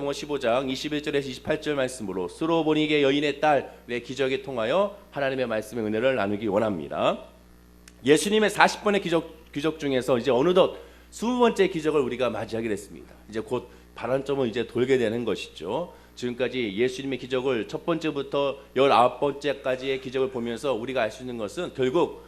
15장 21절에서 28절 말씀으로 스로보니게 여인의 딸의 기적에 통하여 하나님의 말씀의 은혜를 나누기 원합니다. 예수님의 40번의 기적 중에서 이제 어느덧 20번째 기적을 우리가 맞이하게 됐습니다. 이제 곧 반환점을 이제 돌게 되는 것이죠. 지금까지 예수님의 기적을 첫 번째부터 19번째까지의 기적을 보면서 우리가 알 수 있는 것은 결국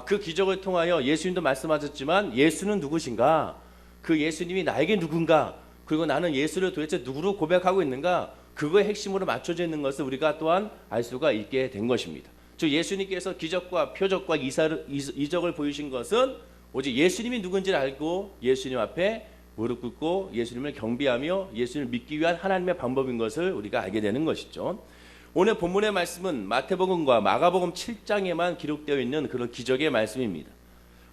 그 기적을 통하여 예수님도 말씀하셨지만 예수는 누구신가? 그 예수님이 나에게 누군가? 그리고 나는 예수를 도대체 누구로 고백하고 있는가? 그거의 핵심으로 맞춰져 있는 것을 우리가 또한 알 수가 있게 된 것입니다. 즉 예수님께서 기적과 표적과 이적을 보이신 것은 오직 예수님이 누군지를 알고 예수님 앞에 무릎 꿇고 예수님을 경배하며 예수님을 믿기 위한 하나님의 방법인 것을 우리가 알게 되는 것이죠. 오늘 본문의 말씀은 마태복음과 마가복음 7장에만 기록되어 있는 그런 기적의 말씀입니다.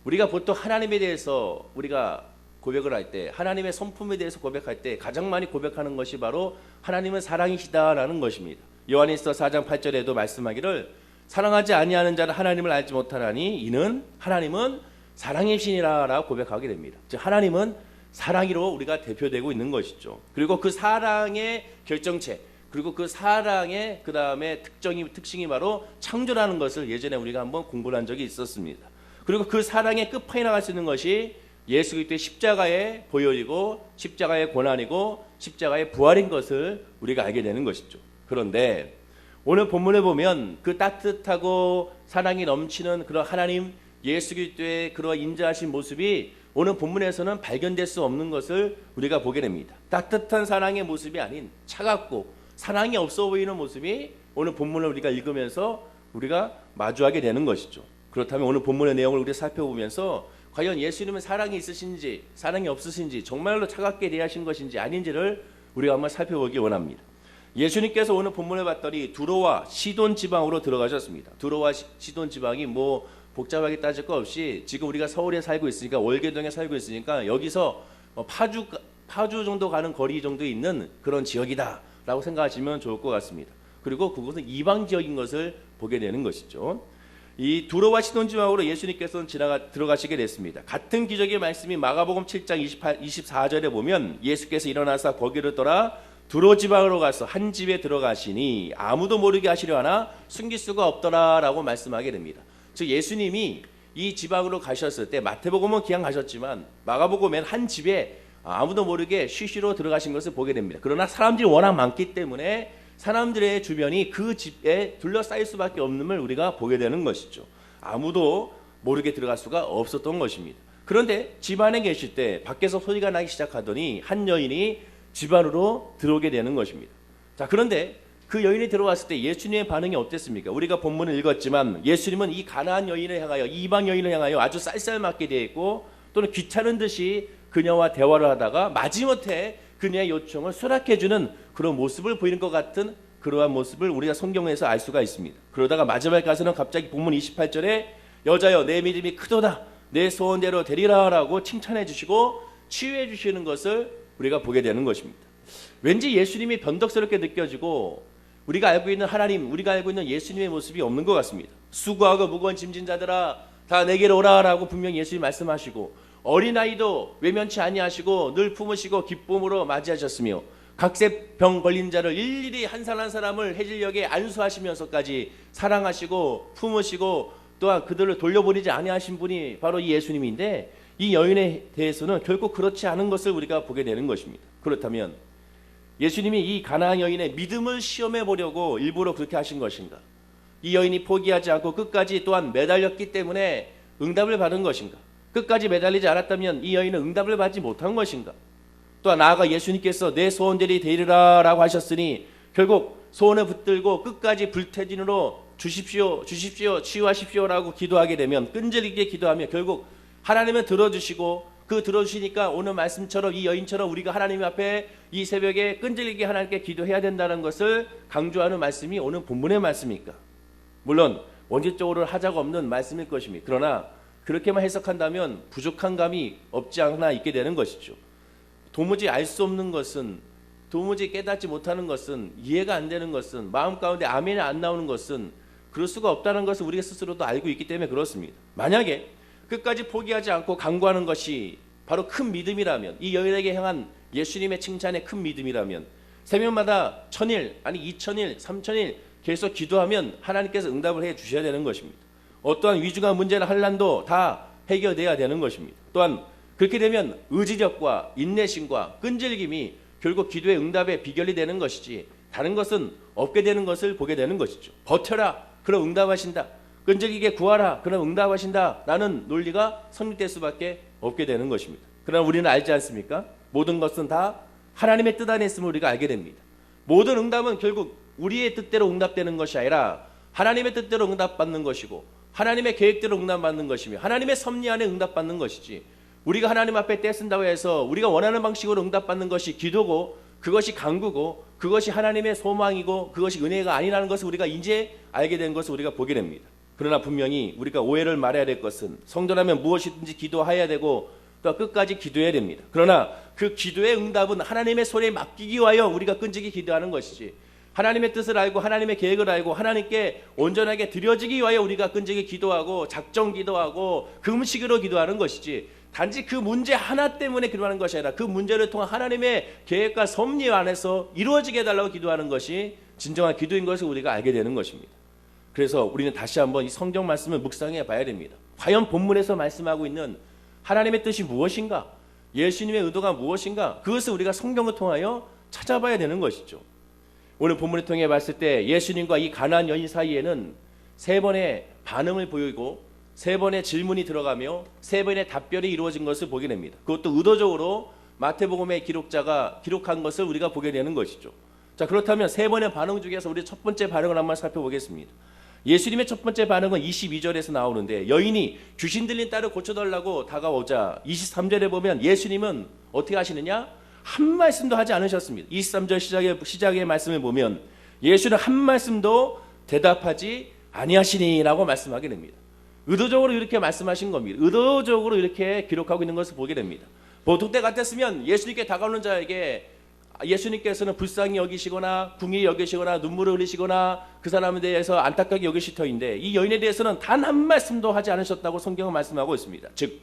우리가 보통 하나님에 대해서 우리가 고백을 할 때, 하나님의 성품에 대해서 고백할 때 가장 많이 고백하는 것이 바로 하나님은 사랑이시다라는 것입니다. 요한일서 4장 8절에도 말씀하기를 사랑하지 아니하는 자는 하나님을 알지 못하나니 이는 하나님은 사랑이시니라라고 고백하게 됩니다. 즉 하나님은 사랑으로 우리가 대표되고 있는 것이죠. 그리고 그 사랑의 결정체, 그리고 그 사랑의 그 다음에 특징이 바로 창조라는 것을 예전에 우리가 한번 공부를 한 적이 있었습니다. 그리고 그 사랑의 끝판에 나갈 수 있는 것이 예수 그리스도의 십자가의 보혈이고 십자가의 고난이고 십자가의 부활인 것을 우리가 알게 되는 것이죠. 그런데 오늘 본문에 보면 그 따뜻하고 사랑이 넘치는 그런 하나님 예수 그리스도의 그런 인자하신 모습이 오늘 본문에서는 발견될 수 없는 것을 우리가 보게 됩니다. 따뜻한 사랑의 모습이 아닌 차갑고 사랑이 없어 보이는 모습이 오늘 본문을 우리가 읽으면서 우리가 마주하게 되는 것이죠. 그렇다면 오늘 본문의 내용을 우리가 살펴보면서 과연 예수님은 사랑이 있으신지 사랑이 없으신지 정말로 차갑게 대하신 것인지 아닌지를 우리가 한번 살펴보기 원합니다. 예수님께서 오늘 본문을 봤더니 두로와 시돈 지방으로 들어가셨습니다. 두로와 시돈 지방이 뭐 복잡하게 따질 거 없이 지금 우리가 서울에 살고 있으니까 월계동에 살고 있으니까 여기서 파주 정도 가는 거리 정도에 있는 그런 지역이다라고 생각하시면 좋을 것 같습니다. 그리고 그곳은 이방 지역인 것을 보게 되는 것이죠. 이 두로와 시돈 지방으로 예수님께서는 들어가시게 됐습니다. 같은 기적의 말씀이 마가복음 7장 24절에 보면 예수께서 일어나서 거기를 떠나 두로 지방으로 가서 한 집에 들어가시니 아무도 모르게 하시려 하나 숨길 수가 없더라라고 말씀하게 됩니다. 즉 예수님이 이 지방으로 가셨을 때 마태복음은 그냥 가셨지만 마가복음엔 한 집에 아무도 모르게 쉬쉬로 들어가신 것을 보게 됩니다. 그러나 사람들이 워낙 많기 때문에 사람들의 주변이 그 집에 둘러싸일 수밖에 없음을 우리가 보게 되는 것이죠. 아무도 모르게 들어갈 수가 없었던 것입니다. 그런데 집 안에 계실 때 밖에서 소리가 나기 시작하더니 한 여인이 집 안으로 들어오게 되는 것입니다. 자, 그런데 그 여인이 들어왔을 때 예수님의 반응이 어땠습니까? 우리가 본문을 읽었지만 예수님은 이 가나안 여인을 향하여 이방 여인을 향하여 아주 쌀쌀맞게 되어 있고 또는 귀찮은 듯이 그녀와 대화를 하다가 마지못해 그녀의 요청을 수락해주는 그런 모습을 보이는 것 같은 그러한 모습을 우리가 성경에서 알 수가 있습니다. 그러다가 마지막에 가서는 갑자기 본문 28절에 여자여 내 믿음이 크도다 내 소원대로 되리라 라고 칭찬해 주시고 치유해 주시는 것을 우리가 보게 되는 것입니다. 왠지 예수님이 변덕스럽게 느껴지고 우리가 알고 있는 하나님, 우리가 알고 있는 예수님의 모습이 없는 것 같습니다. 수고하고 무거운 짐진 자들아 다 내게로 오라 라고 분명히 예수님이 말씀하시고 어린아이도 외면치 아니하시고 늘 품으시고 기쁨으로 맞이하셨으며 각세병 걸린 자를 일일이 한 사람 한 사람을 해질녘에 안수하시면서까지 사랑하시고 품으시고 또한 그들을 돌려보내지 아니하신 분이 바로 이 예수님인데 이 여인에 대해서는 결국 그렇지 않은 것을 우리가 보게 되는 것입니다. 그렇다면 예수님이 이 가나안 여인의 믿음을 시험해 보려고 일부러 그렇게 하신 것인가? 이 여인이 포기하지 않고 끝까지 또한 매달렸기 때문에 응답을 받은 것인가? 끝까지 매달리지 않았다면 이 여인은 응답을 받지 못한 것인가? 또 나아가 예수님께서 내 소원대로 되리라 라고 하셨으니 결국 소원을 붙들고 끝까지 불태진으로 주십시오 치유하십시오 라고 기도하게 되면 끈질기게 기도하며 결국 하나님은 들어주시고 그 들어주시니까 오늘 말씀처럼 이 여인처럼 우리가 하나님 앞에 이 새벽에 끈질기게 하나님께 기도해야 된다는 것을 강조하는 말씀이 오늘 본문의 말씀입니까? 물론 원칙적으로 하자가 없는 말씀일 것입니다. 그러나 그렇게만 해석한다면 부족한 감이 없지 않아 있게 되는 것이죠. 도무지 알 수 없는 것은 도무지 깨닫지 못하는 것은 이해가 안 되는 것은 마음 가운데 아멘이 안 나오는 것은 그럴 수가 없다는 것을 우리가 스스로도 알고 있기 때문에 그렇습니다. 만약에 끝까지 포기하지 않고 강구하는 것이 바로 큰 믿음이라면 이 여인에게 향한 예수님의 칭찬의 큰 믿음이라면 새벽마다 1000일 아니 2000일 3000일 계속 기도하면 하나님께서 응답을 해 주셔야 되는 것입니다. 어떠한 위중한 문제나 환난도 다 해결돼야 되는 것입니다. 또한 그렇게 되면 의지력과 인내심과 끈질김이 결국 기도의 응답의 비결이 되는 것이지 다른 것은 없게 되는 것을 보게 되는 것이죠. 버텨라, 그럼 응답하신다. 끈질기게 구하라, 그럼 응답하신다. 라는 논리가 성립될 수밖에 없게 되는 것입니다. 그러나 우리는 알지 않습니까? 모든 것은 다 하나님의 뜻 안에 있음을 우리가 알게 됩니다. 모든 응답은 결국 우리의 뜻대로 응답되는 것이 아니라 하나님의 뜻대로 응답받는 것이고 하나님의 계획대로 응답받는 것이며 하나님의 섭리 안에 응답받는 것이지 우리가 하나님 앞에 떼쓴다고 해서 우리가 원하는 방식으로 응답받는 것이 기도고 그것이 간구고 그것이 하나님의 소망이고 그것이 은혜가 아니라는 것을 우리가 이제 알게 된 것을 우리가 보게 됩니다. 그러나 분명히 우리가 오해를 말해야 될 것은 성도라면 무엇이든지 기도해야 되고 또 끝까지 기도해야 됩니다. 그러나 그 기도의 응답은 하나님의 손에 맡기기 위하여 우리가 끈질기 기도하는 것이지 하나님의 뜻을 알고 하나님의 계획을 알고 하나님께 온전하게 드려지기 위하여 우리가 끈질기 기도하고 작정 기도하고 금식으로 기도하는 것이지 단지 그 문제 하나 때문에 기도하는 것이 아니라 그 문제를 통한 하나님의 계획과 섭리 안에서 이루어지게 해달라고 기도하는 것이 진정한 기도인 것을 우리가 알게 되는 것입니다. 그래서 우리는 다시 한번 이 성경 말씀을 묵상해 봐야 됩니다. 과연 본문에서 말씀하고 있는 하나님의 뜻이 무엇인가? 예수님의 의도가 무엇인가? 그것을 우리가 성경을 통하여 찾아봐야 되는 것이죠. 오늘 본문을 통해 봤을 때 예수님과 이 가나안 여인 사이에는 3번의 반응을 보이고 3번의 질문이 들어가며 3번의 답변이 이루어진 것을 보게 됩니다. 그것도 의도적으로 마태복음의 기록자가 기록한 것을 우리가 보게 되는 것이죠. 자, 그렇다면 3번의 반응 중에서 우리 첫 번째 반응을 한번 살펴보겠습니다. 예수님의 첫 번째 반응은 22절에서 나오는데 여인이 귀신 들린 딸을 고쳐달라고 다가오자 23절에 보면 예수님은 어떻게 하시느냐? 한 말씀도 하지 않으셨습니다. 23절 시작의 말씀을 보면 예수는 한 말씀도 대답하지 아니하시니라고 말씀하게 됩니다. 의도적으로 이렇게 말씀하신 겁니다. 의도적으로 이렇게 기록하고 있는 것을 보게 됩니다. 보통 때 같았으면 예수님께 다가오는 자에게 예수님께서는 불쌍히 여기시거나 궁히 여기시거나 눈물을 흘리시거나 그 사람에 대해서 안타깝게 여기실 터인데 이 여인에 대해서는 단 한 말씀도 하지 않으셨다고 성경은 말씀하고 있습니다. 즉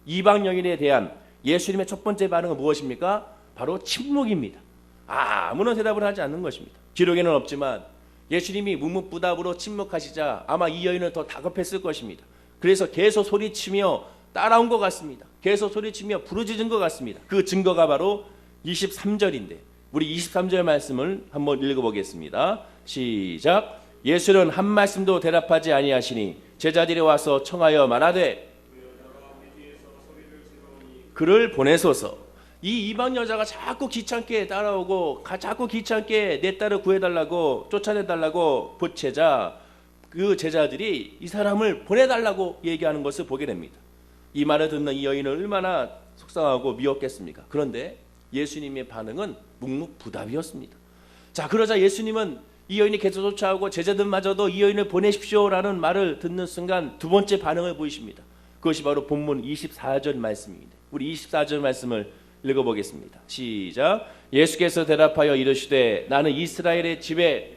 이방 여인에 대한 예수님의 첫 번째 반응은 무엇입니까? 바로 침묵입니다. 아무런 대답을 하지 않는 것입니다. 기록에는 없지만 예수님이 묵묵부답으로 침묵하시자 아마 이 여인은 더 다급했을 것입니다. 그래서 계속 소리치며 따라온 것 같습니다. 계속 소리치며 부르짖은 것 같습니다. 그 증거가 바로 23절인데 우리 23절 말씀을 한번 읽어보겠습니다. 시작. 예수는 한 말씀도 대답하지 아니하시니 제자들이 와서 청하여 말하되 그를 보내소서. 이 이방 여자가 자꾸 귀찮게 따라오고 자꾸 귀찮게 내 딸을 구해달라고 쫓아내달라고 보채자 그 제자들이 이 사람을 보내달라고 얘기하는 것을 보게 됩니다. 이 말을 듣는 이 여인은 얼마나 속상하고 미웠겠습니까? 그런데 예수님의 반응은 묵묵부답이었습니다. 자, 그러자 예수님은 이 여인이 계속 쫓아오고 제자들마저도 이 여인을 보내십시오라는 말을 듣는 순간 두 번째 반응을 보이십니다. 그것이 바로 본문 24절 말씀입니다. 우리 24절 말씀을 읽어보겠습니다. 시작. 예수께서 대답하여 이르시되 나는 이스라엘의 집에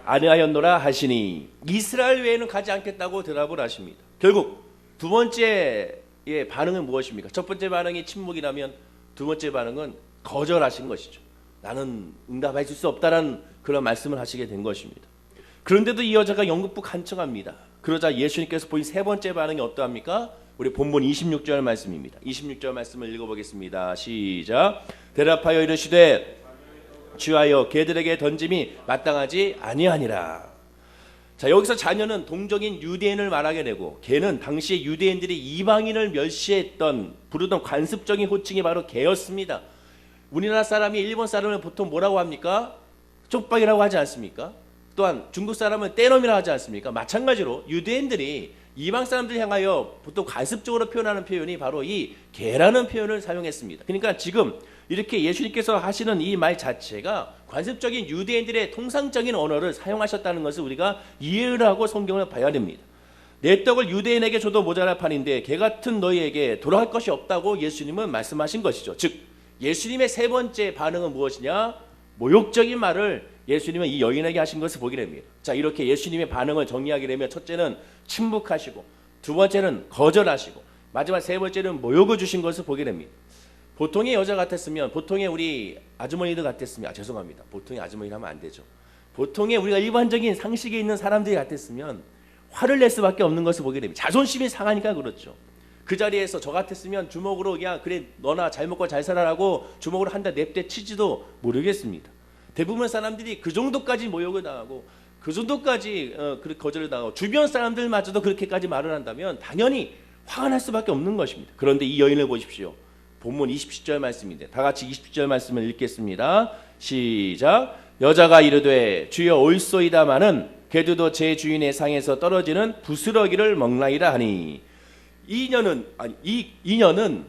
아니하였노라 하시니 이스라엘 외에는 가지 않겠다고 대답을 하십니다. 결국 두 번째 반응은 무엇입니까? 첫 번째 반응이 침묵이라면 두 번째 반응은 거절하신 것이죠. 나는 응답해 줄 수 없다라는 그런 말씀을 하시게 된 것입니다. 그런데도 이 여자가 영국북한청합니다. 그러자 예수님께서 보인 세 번째 반응이 어떠합니까? 우리 본문 26절 말씀입니다. 26절 말씀을 읽어보겠습니다. 시작. 대답하여 이르시되 주하여 개들에게 던짐이 마땅하지 아니하니라. 자, 여기서 자녀는 동정인 유대인을 말하게 되고 개는 당시에 유대인들이 이방인을 멸시했던 부르던 관습적인 호칭이 바로 개였습니다. 우리나라 사람이 일본 사람을 보통 뭐라고 합니까? 쪽박이라고 하지 않습니까? 또한 중국 사람은 떼놈이라고 하지 않습니까? 마찬가지로 유대인들이 이방 사람들 향하여 보통 관습적으로 표현하는 표현이 바로 이 개라는 표현을 사용했습니다. 그러니까 지금 이렇게 예수님께서 하시는 이 말 자체가 관습적인 유대인들의 통상적인 언어를 사용하셨다는 것을 우리가 이해를 하고 성경을 봐야 됩니다. 내 떡을 유대인에게 줘도 모자랄 판인데 개 같은 너희에게 돌아갈 것이 없다고 예수님은 말씀하신 것이죠. 즉 예수님의 세 번째 반응은 무엇이냐? 모욕적인 말을 예수님은 이 여인에게 하신 것을 보게 됩니다. 자, 이렇게 예수님의 반응을 정리하게 되면 첫째는 침묵하시고 두 번째는 거절하시고 마지막 세 번째는 모욕을 주신 것을 보게 됩니다. 보통의 여자 같았으면, 보통의 우리 아주머니들 같았으면, 죄송합니다. 보통의 아주머니를 하면 안 되죠. 보통의 우리가 일반적인 상식에 있는 사람들이 같았으면 화를 낼 수밖에 없는 것을 보게 됩니다. 자존심이 상하니까 그렇죠. 그 자리에서 저 같았으면 주먹으로 그냥 그래 너나 잘 먹고 잘 살아라고 주먹으로 한 대 냅대 치지도 모르겠습니다. 대부분 사람들이 그 정도까지 모욕을 당하고 그 정도까지 거절을 당하고 주변 사람들마저도 그렇게까지 말을 한다면 당연히 화가 날 수밖에 없는 것입니다. 그런데 이 여인을 보십시오. 본문 27절 말씀인데 다 같이 27절 말씀을 읽겠습니다. 시작. 여자가 이르되 주여 올소이다마는 개도도 제 주인의 상에서 떨어지는 부스러기를 먹나이다 하니 이 인연은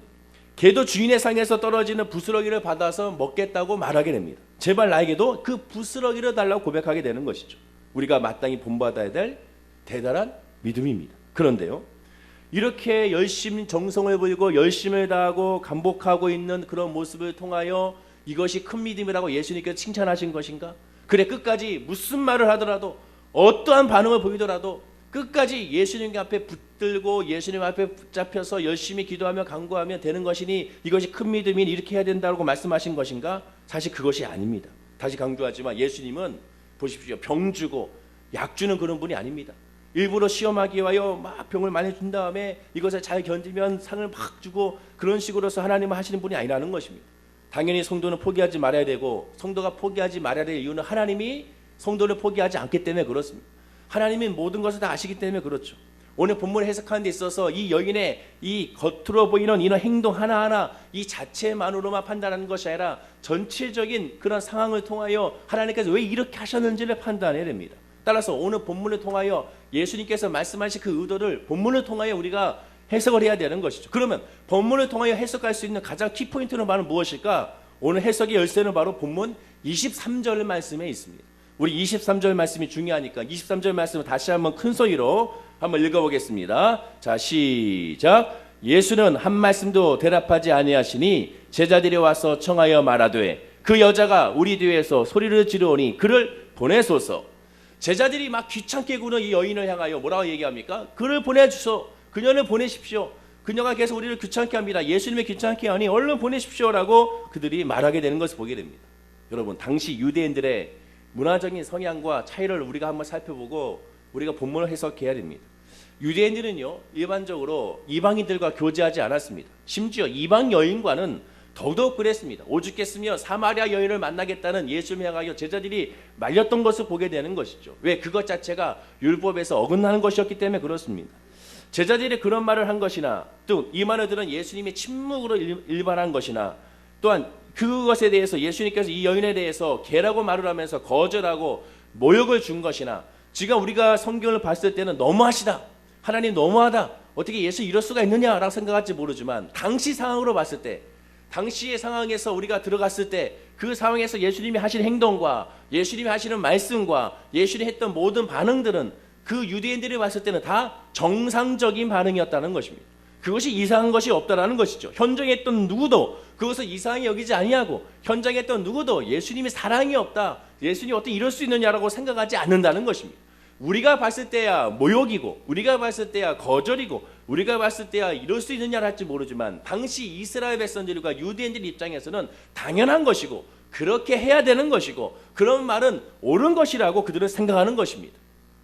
개도 주인의 상에서 떨어지는 부스러기를 받아서 먹겠다고 말하게 됩니다. 제발 나에게도 그 부스러기를 달라고 고백하게 되는 것이죠. 우리가 마땅히 본받아야 될 대단한 믿음입니다. 그런데요, 이렇게 열심히 정성을 들이고 열심을 다하고 감복하고 있는 그런 모습을 통하여 이것이 큰 믿음이라고 예수님께서 칭찬하신 것인가? 그래, 끝까지 무슨 말을 하더라도 어떠한 반응을 보이더라도 끝까지 예수님 앞에 붙들고 예수님 앞에 붙잡혀서 열심히 기도하며 간구하며 되는 것이니 이것이 큰 믿음이니 이렇게 해야 된다고 말씀하신 것인가? 사실 그것이 아닙니다. 다시 강조하지만 예수님은 보십시오. 병 주고 약 주는 그런 분이 아닙니다. 일부러 시험하기 위하여 막 병을 많이 준 다음에 이것을 잘 견디면 상을 막 주고 그런 식으로서 하나님은 하시는 분이 아니라는 것입니다. 당연히 성도는 포기하지 말아야 되고 성도가 포기하지 말아야 될 이유는 하나님이 성도를 포기하지 않기 때문에 그렇습니다. 하나님이 모든 것을 다 아시기 때문에 그렇죠. 오늘 본문을 해석하는 데 있어서 이 여인의 이 겉으로 보이는 이런 행동 하나하나 이 자체만으로만 판단하는 것이 아니라 전체적인 그런 상황을 통하여 하나님께서 왜 이렇게 하셨는지를 판단해야 됩니다. 따라서 오늘 본문을 통하여 예수님께서 말씀하신 그 의도를 본문을 통하여 우리가 해석을 해야 되는 것이죠. 그러면 본문을 통하여 해석할 수 있는 가장 키포인트는 바로 무엇일까? 오늘 해석의 열쇠는 바로 본문 23절 말씀에 있습니다. 우리 23절 말씀이 중요하니까 23절 말씀을 다시 한번 큰 소리로 한번 읽어보겠습니다. 자, 시작. 예수는 한 말씀도 대답하지 아니하시니 제자들이 와서 청하여 말하되 그 여자가 우리 뒤에서 소리를 지르오니 그를 보내소서. 제자들이 막 귀찮게 구는 이 여인을 향하여 뭐라고 얘기합니까? 그를 보내주소. 그녀를 보내십시오. 그녀가 계속 우리를 귀찮게 합니다. 예수님을 귀찮게 하니 얼른 보내십시오라고 그들이 말하게 되는 것을 보게 됩니다. 여러분, 당시 유대인들의 문화적인 성향과 차이를 우리가 한번 살펴보고 우리가 본문을 해석해야 됩니다. 유대인들은요, 일반적으로 이방인들과 교제하지 않았습니다. 심지어 이방 여인과는 더더욱 그랬습니다. 오죽했으며 사마리아 여인을 만나겠다는 예수님을 향하여 제자들이 말렸던 것을 보게 되는 것이죠. 왜? 그것 자체가 율법에서 어긋나는 것이었기 때문에 그렇습니다. 제자들이 그런 말을 한 것이나 또 이 말을 들은 예수님이 침묵으로 일반한 것이나 또한 그것에 대해서 예수님께서 이 여인에 대해서 개라고 말을 하면서 거절하고 모욕을 준 것이나 지금 우리가 성경을 봤을 때는 너무하시다, 하나님 너무하다, 어떻게 예수 이럴 수가 있느냐라고 생각할지 모르지만 당시 상황으로 봤을 때, 당시의 상황에서 우리가 들어갔을 때 그 상황에서 예수님이 하신 행동과 예수님이 하시는 말씀과 예수님이 했던 모든 반응들은 그 유대인들이 봤을 때는 다 정상적인 반응이었다는 것입니다. 그것이 이상한 것이 없다라는 것이죠. 현장에 있던 누구도 그것을 이상하게 여기지 아니하고 현장에 있던 누구도 예수님이 사랑이 없다, 예수님이 어떻게 이럴 수 있느냐라고 생각하지 않는다는 것입니다. 우리가 봤을 때야 모욕이고 우리가 봤을 때야 거절이고 우리가 봤을 때야 이럴 수 있느냐를 할지 모르지만 당시 이스라엘 백성들과 유대인들 입장에서는 당연한 것이고 그렇게 해야 되는 것이고 그런 말은 옳은 것이라고 그들은 생각하는 것입니다.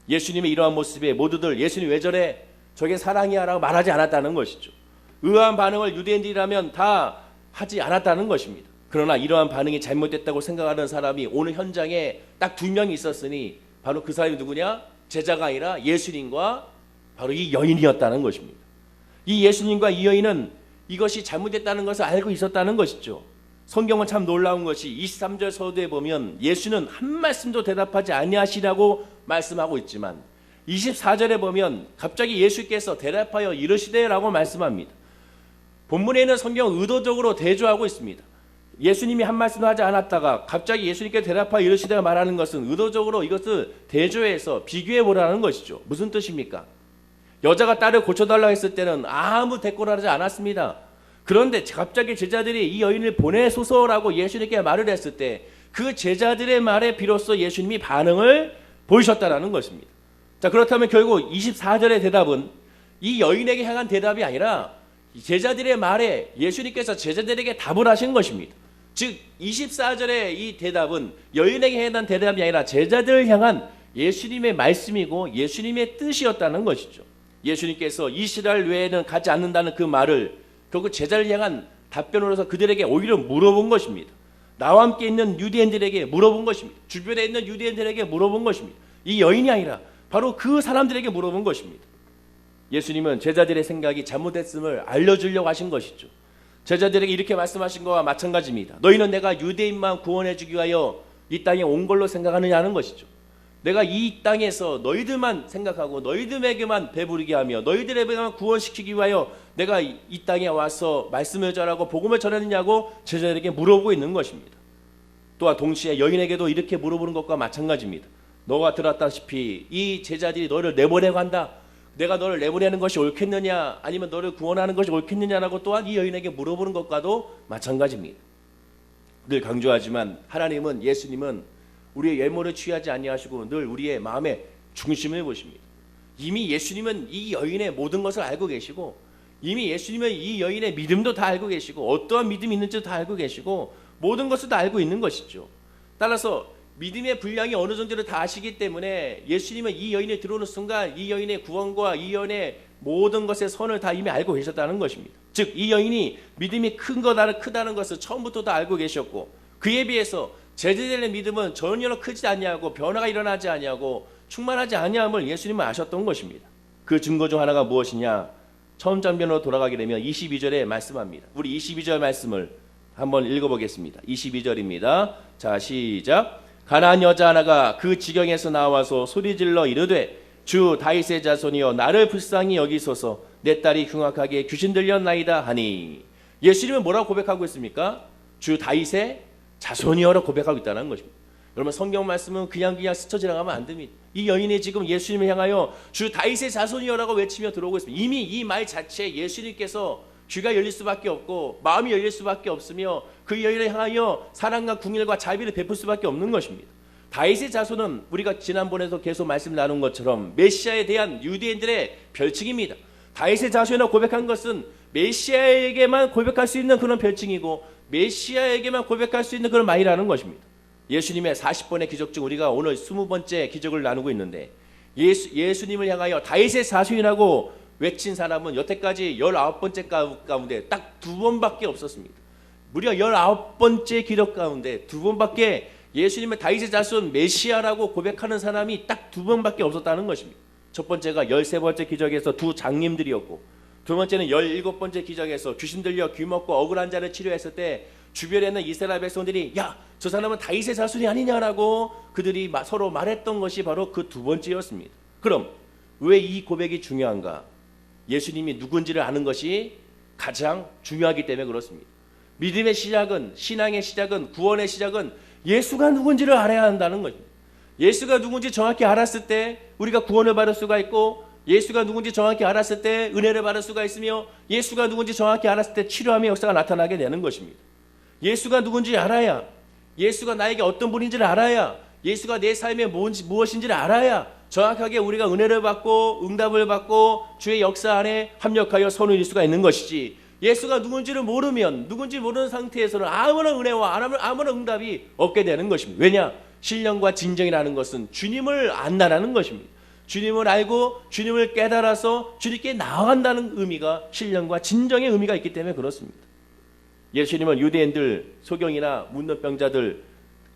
예수님의 이러한 모습에 모두들 예수님 왜 저래? 저게 사랑이야 라고 말하지 않았다는 것이죠. 의아한 반응을 유대인들이라면 다 하지 않았다는 것입니다. 그러나 이러한 반응이 잘못됐다고 생각하는 사람이 오늘 현장에 딱 2명이 있었으니 바로 그 사람이 누구냐? 제자가 아니라 예수님과 바로 이 여인이었다는 것입니다. 이 예수님과 이 여인은 이것이 잘못됐다는 것을 알고 있었다는 것이죠. 성경은 참 놀라운 것이 23절 서두에 보면 예수는 한 말씀도 대답하지 아니하시라고 말씀하고 있지만 24절에 보면 갑자기 예수께서 대답하여 이르시되라고 말씀합니다. 본문에는 성경은 의도적으로 대조하고 있습니다. 예수님이 한 말씀도 하지 않았다가 갑자기 예수님께 대답하여 이르시되가 말하는 것은 의도적으로 이것을 대조해서 비교해 보라는 것이죠. 무슨 뜻입니까? 여자가 딸을 고쳐달라고 했을 때는 아무 대꾸를 하지 않았습니다. 그런데 갑자기 제자들이 이 여인을 보내소서라고 예수님께 말을 했을 때 그 제자들의 말에 비로소 예수님이 반응을 보이셨다는 것입니다. 자, 그렇다면 결국 24절의 대답은 이 여인에게 향한 대답이 아니라 제자들의 말에 예수님께서 제자들에게 답을 하신 것입니다. 즉 24절의 이 대답은 여인에게 해당 대답이 아니라 제자들을 향한 예수님의 말씀이고 예수님의 뜻이었다는 것이죠. 예수님께서 이스라엘 외에는 가지 않는다는 그 말을 결국 제자를 향한 답변으로서 그들에게 오히려 물어본 것입니다. 나와 함께 있는 유대인들에게 물어본 것입니다. 주변에 있는 유대인들에게 물어본 것입니다. 이 여인이 아니라 바로 그 사람들에게 물어본 것입니다. 예수님은 제자들의 생각이 잘못됐음을 알려주려고 하신 것이죠. 제자들에게 이렇게 말씀하신 것과 마찬가지입니다. 너희는 내가 유대인만 구원해 주기 위하여 이 땅에 온 걸로 생각하느냐는 것이죠. 내가 이 땅에서 너희들만 생각하고 너희들에게만 배부르게 하며 너희들에게만 구원시키기 위하여 내가 이 땅에 와서 말씀을 전하고 복음을 전하느냐고 제자들에게 물어보고 있는 것입니다. 또한 동시에 여인에게도 이렇게 물어보는 것과 마찬가지입니다. 너가 들었다시피 이 제자들이 너를 내보내고 한다. 내가 너를 내보내는 것이 옳겠느냐 아니면 너를 구원하는 것이 옳겠느냐라고 또한 이 여인에게 물어보는 것과도 마찬가지입니다. 늘 강조하지만 하나님은 예수님은 우리의 외모를 취하지 아니하시고 늘 우리의 마음의 중심을 보십니다. 이미 예수님은 이 여인의 모든 것을 알고 계시고 이미 예수님은 이 여인의 믿음도 다 알고 계시고 어떠한 믿음이 있는지도 다 알고 계시고 모든 것을 다 알고 있는 것이죠. 따라서 믿음의 분량이 어느 정도를 다 아시기 때문에 예수님은 이 여인이 들어오는 순간 이 여인의 구원과 이 여인의 모든 것의 선을 다 이미 알고 계셨다는 것입니다. 즉 이 여인이 믿음이 크다는 것을 처음부터 다 알고 계셨고 그에 비해서 제자들의 믿음은 전혀 크지 아니하고 변화가 일어나지 아니하고 충만하지 아니함을 예수님은 아셨던 것입니다. 그 증거 중 하나가 무엇이냐? 처음 장면으로 돌아가게 되면 22절에 말씀합니다. 우리 22절 말씀을 한번 읽어보겠습니다. 22절입니다. 자, 시작. 가난한 여자 하나가 그 지경에서 나와서 소리질러 이르되 주 다윗의 자손이여 나를 불쌍히 여기소서 내 딸이 흉악하게 귀신 들렸나이다 하니 예수님은 뭐라고 고백하고 있습니까? 주 다윗의 자손이여라고 고백하고 있다는 것입니다. 여러분 성경 말씀은 그냥 스쳐 지나가면 안 됩니다. 이 여인이 지금 예수님을 향하여 주 다윗의 자손이여라고 외치며 들어오고 있습니다. 이미 이 말 자체에 예수님께서 귀가 열릴 수밖에 없고 마음이 열릴 수밖에 없으며 그 여인을 향하여 사랑과 궁일과 자비를 베풀 수밖에 없는 것입니다. 다윗의 자손은 우리가 지난번에도 계속 말씀 나눈 것처럼 메시아에 대한 유대인들의 별칭입니다. 다윗의 자손이라고 고백한 것은 메시아에게만 고백할 수 있는 그런 별칭이고 메시아에게만 고백할 수 있는 그런 말이라는 것입니다. 예수님의 40번의 기적 중 우리가 오늘 20번째 기적을 나누고 있는데 예수님을 향하여 다윗의 자손이라고 외친 사람은 여태까지 19번째 가운데 딱 2번밖에 없었습니다. 무려 19번째 기적 가운데 2번밖에 예수님의 다윗의 자손 메시아라고 고백하는 사람이 딱 2번밖에 없었다는 것입니다. 첫 번째가 13번째 기적에서 두 장님들이었고 두 번째는 17번째 기적에서 귀신 들려 귀 먹고 억울한 자를 치료했을 때 주변에 있는 이스라엘 백성들이 야, 저 사람은 다윗의 자손이 아니냐라고 그들이 서로 말했던 것이 바로 그 2번째였습니다. 그럼 왜 이 고백이 중요한가? 예수님이 누군지를 아는 것이 가장 중요하기 때문에 그렇습니다. 믿음의 시작은, 신앙의 시작은, 구원의 시작은 예수가 누군지를 알아야 한다는 것입니다. 예수가 누군지 정확히 알았을 때 우리가 구원을 받을 수가 있고 예수가 누군지 정확히 알았을 때 은혜를 받을 수가 있으며 예수가 누군지 정확히 알았을 때 치료함의 역사가 나타나게 되는 것입니다. 예수가 누군지 알아야 예수가 나에게 어떤 분인지를 알아야 예수가 내 삶에 무엇인지를 알아야 정확하게 우리가 은혜를 받고 응답을 받고 주의 역사 안에 합력하여 선을 이룰 수가 있는 것이지 예수가 누군지를 모르면 누군지 모르는 상태에서는 아무런 은혜와 아무런 응답이 없게 되는 것입니다. 왜냐? 신령과 진정이라는 것은 주님을 안다라는 것입니다. 주님을 알고 주님을 깨달아서 주님께 나아간다는 의미가 신령과 진정의 의미가 있기 때문에 그렇습니다. 예수님은 유대인들, 소경이나 문둥병자들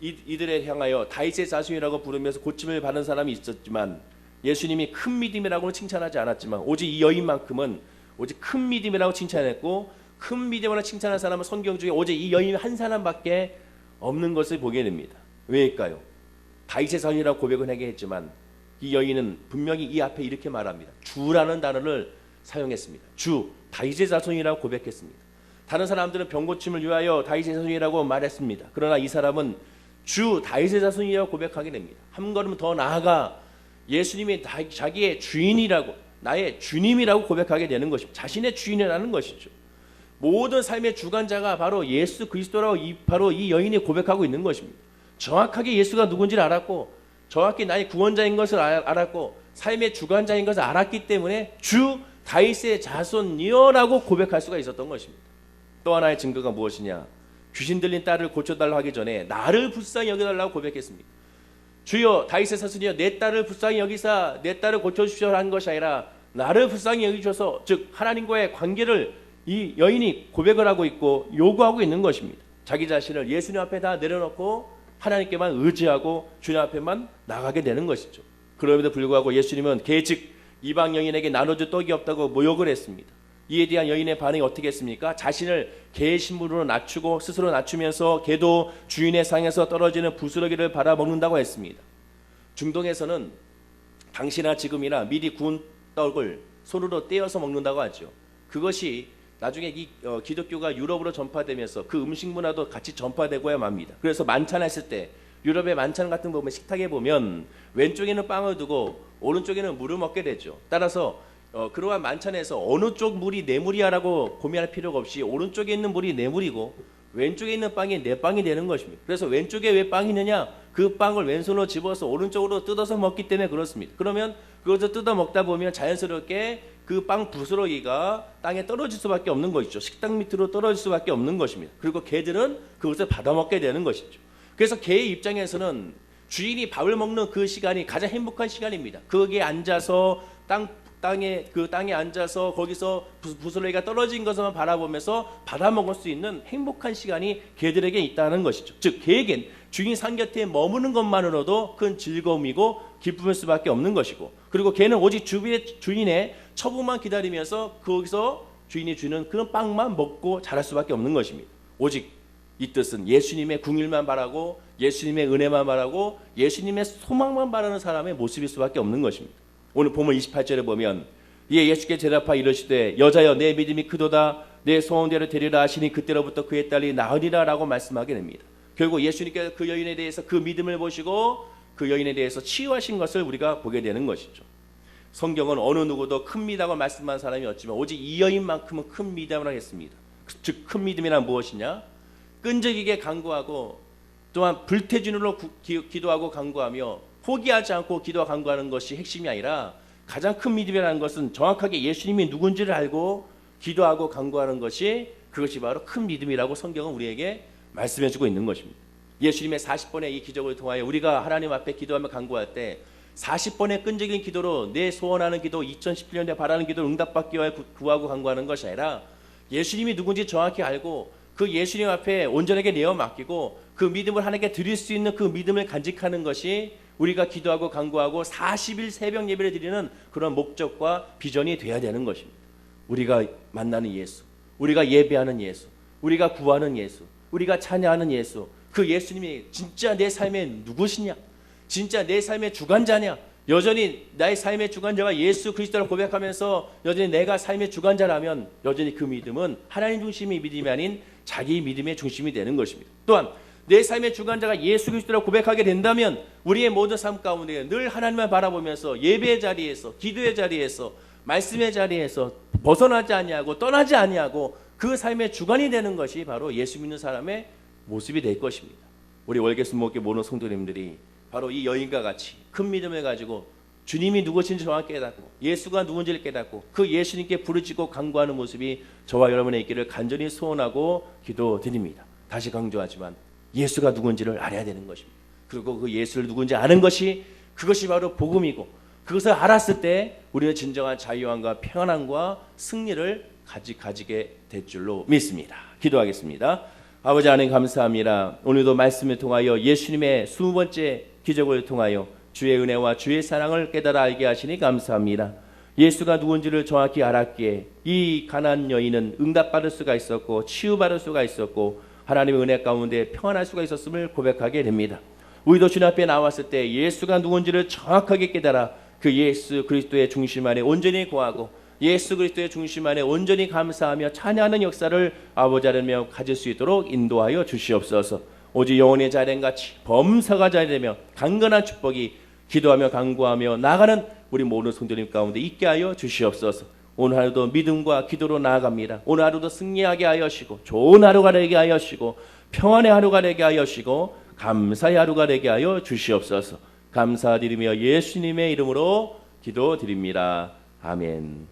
이들에 향하여 다윗의 자손이라고 부르면서 고침을 받은 사람이 있었지만 예수님이 큰 믿음이라고는 칭찬하지 않았지만 오직 이 여인만큼은 오직 큰 믿음이라고 칭찬했고 큰 믿음이라고 칭찬한 사람은 성경 중에 오직 이 여인 한 사람밖에 없는 것을 보게 됩니다. 왜일까요? 다윗의 자손이라고 고백은 하게 했지만 이 여인은 분명히 이 앞에 이렇게 말합니다. 주라는 단어를 사용했습니다. 주, 다윗의 자손이라고 고백했습니다. 다른 사람들은 병고침을 위하여 다윗의 자손이라고 말했습니다. 그러나 이 사람은 주 다윗의 자손이라고 고백하게 됩니다. 한 걸음 더 나아가 예수님이 자기의 주인이라고 나의 주님이라고 고백하게 되는 것입니다. 자신의 주인이라는 것이죠. 모든 삶의 주관자가 바로 예수 그리스도라고 바로 이 여인이 고백하고 있는 것입니다. 정확하게 예수가 누군지를 알았고 정확히 나의 구원자인 것을 알았고 삶의 주관자인 것을 알았기 때문에 주 다윗의 자손이여라고 고백할 수가 있었던 것입니다. 또 하나의 증거가 무엇이냐? 귀신 들린 딸을 고쳐달라고 하기 전에 나를 불쌍히 여겨달라고 고백했습니다. 주여 다윗의 자손이여 내 딸을 불쌍히 여기사 내 딸을 고쳐주시오 하는 것이 아니라 나를 불쌍히 여기셔서, 즉 하나님과의 관계를 이 여인이 고백을 하고 있고 요구하고 있는 것입니다. 자기 자신을 예수님 앞에 다 내려놓고 하나님께만 의지하고 주님 앞에만 나가게 되는 것이죠. 그럼에도 불구하고 예수님은 개 즉 이방 여인에게 나눠줄 떡이 없다고 모욕을 했습니다. 이에 대한 여인의 반응이 어떻게 했습니까? 자신을 개의 신분으로 낮추고 스스로 낮추면서 개도 주인의 상에서 떨어지는 부스러기를 받아먹는다고 했습니다. 중동에서는 당시나 지금이나 미리 구운 떡을 손으로 떼어서 먹는다고 하죠. 그것이 나중에 이 기독교가 유럽으로 전파되면서 그 음식 문화도 같이 전파되고야 맙니다. 그래서 만찬했을 때 유럽의 만찬 같은 거 보면 식탁에 보면 왼쪽에는 빵을 두고 오른쪽에는 물을 먹게 되죠. 따라서 그러한 만찬에서 어느 쪽 물이 내 물이야라고 고민할 필요가 없이 오른쪽에 있는 물이 내 물이고 왼쪽에 있는 빵이 내 빵이 되는 것입니다. 그래서 왼쪽에 왜 빵이 있느냐? 그 빵을 왼손으로 집어서 오른쪽으로 뜯어서 먹기 때문에 그렇습니다. 그러면 그것을 뜯어 먹다 보면 자연스럽게 그 빵 부스러기가 땅에 떨어질 수밖에 없는 것이죠. 식탁 밑으로 떨어질 수밖에 없는 것입니다. 그리고 개들은 그것을 받아먹게 되는 것이죠. 그래서 개의 입장에서는 주인이 밥을 먹는 그 시간이 가장 행복한 시간입니다. 거기에 앉아서 땅에 앉아서 거기서 부스러기가 떨어진 것만 바라보면서 받아먹을 수 있는 행복한 시간이 개들에게 있다는 것이죠. 즉 개에겐 주인 상 곁에 머무는 것만으로도 큰 즐거움이고 기쁨일 수밖에 없는 것이고, 그리고 개는 오직 주인의 처분만 기다리면서 거기서 주인이 주는 그런 빵만 먹고 자랄 수밖에 없는 것입니다. 오직 이 뜻은 예수님의 궁일만 바라고 예수님의 은혜만 바라고 예수님의 소망만 바라는 사람의 모습일 수밖에 없는 것입니다. 오늘 본문 28절에 보면 이에 예수께 대답하여 이르시되 여자여 내 믿음이 크도다 내 소원대로 되리라 하시니 그때로부터 그의 딸이 나으리라 라고 말씀하게 됩니다. 결국 예수님께서 그 여인에 대해서 그 믿음을 보시고 그 여인에 대해서 치유하신 것을 우리가 보게 되는 것이죠. 성경은 어느 누구도 큰 믿음이라고 말씀한 사람이 없지만 오직 이 여인만큼은 큰 믿음을 하겠습니다. 즉 큰 믿음이란 무엇이냐? 끈질기게 간구하고 또한 불태준으로 기도하고 간구하며 포기하지 않고 기도와 간구하는 것이 핵심이 아니라 가장 큰 믿음이라는 것은 정확하게 예수님이 누군지를 알고 기도하고 간구하는 것이 그것이 바로 큰 믿음이라고 성경은 우리에게 말씀해주고 있는 것입니다. 예수님의 40번의 이 기적을 통하여 우리가 하나님 앞에 기도하며 간구할 때 40번의 끈질긴 기도로 내 소원하는 기도 2017년에 바라는 기도를 응답받기 위해 구하고 간구하는 것이 아니라 예수님이 누군지 정확히 알고 그 예수님 앞에 온전하게 내어 맡기고 그 믿음을 하나님께 드릴 수 있는 그 믿음을 간직하는 것이 우리가 기도하고 간구하고 40일 새벽 예배를 드리는 그런 목적과 비전이 되어야 되는 것입니다. 우리가 만나는 예수, 우리가 예배하는 예수, 우리가 구하는 예수, 우리가 찬양하는 예수, 그 예수님이 진짜 내 삶의 누구시냐? 진짜 내 삶의 주관자냐? 여전히 나의 삶의 주관자가 예수 그리스도를 고백하면서 여전히 내가 삶의 주관자라면 여전히 그 믿음은 하나님 중심의 믿음이 아닌 자기 믿음의 중심이 되는 것입니다. 또한 내 삶의 주관자가 예수 그리스도라고 고백하게 된다면 우리의 모든 삶 가운데 늘 하나님을 바라보면서 예배의 자리에서 기도의 자리에서 말씀의 자리에서 벗어나지 아니하고 떠나지 아니하고 그 삶의 주관이 되는 것이 바로 예수 믿는 사람의 모습이 될 것입니다. 우리 월계수목교 모든 성도님들이 바로 이 여인과 같이 큰 믿음을 가지고 주님이 누구신지 정확히 깨닫고 예수가 누군지를 깨닫고 그 예수님께 부르짖고 간구하는 모습이 저와 여러분의 있기를 간절히 소원하고 기도드립니다. 다시 강조하지만 예수가 누군지를 알아야 되는 것입니다. 그리고 그 예수를 누군지 아는 것이 그것이 바로 복음이고 그것을 알았을 때 우리는 진정한 자유함과 평안함과 승리를 가지게 될 줄로 믿습니다. 기도하겠습니다. 아버지 하나님 감사합니다. 오늘도 말씀을 통하여 예수님의 20번째 기적을 통하여 주의 은혜와 주의 사랑을 깨달아 알게 하시니 감사합니다. 예수가 누군지를 정확히 알았기에 이 가난한 여인은 응답받을 수가 있었고 치유받을 수가 있었고 하나님의 은혜 가운데 평안할 수가 있었음을 고백하게 됩니다. 우리도 주님 앞에 나왔을 때 예수가 누군지를 정확하게 깨달아 그 예수 그리스도의 중심 안에 온전히 구하고 예수 그리스도의 중심 안에 온전히 감사하며 찬양하는 역사를 아버지 하나님 가질 수 있도록 인도하여 주시옵소서. 오직 영혼의 자연같이 범사가 자되며 강건한 축복이 기도하며 간구하며 나아가는 우리 모든 성도님 가운데 있게 하여 주시옵소서. 오늘 하루도 믿음과 기도로 나아갑니다. 오늘 하루도 승리하게 하여 주시고 좋은 하루가 되게 하여 주시고 평안의 하루가 되게 하여 주시고 감사의 하루가 되게 하여 주시옵소서. 감사드리며 예수님의 이름으로 기도드립니다. 아멘.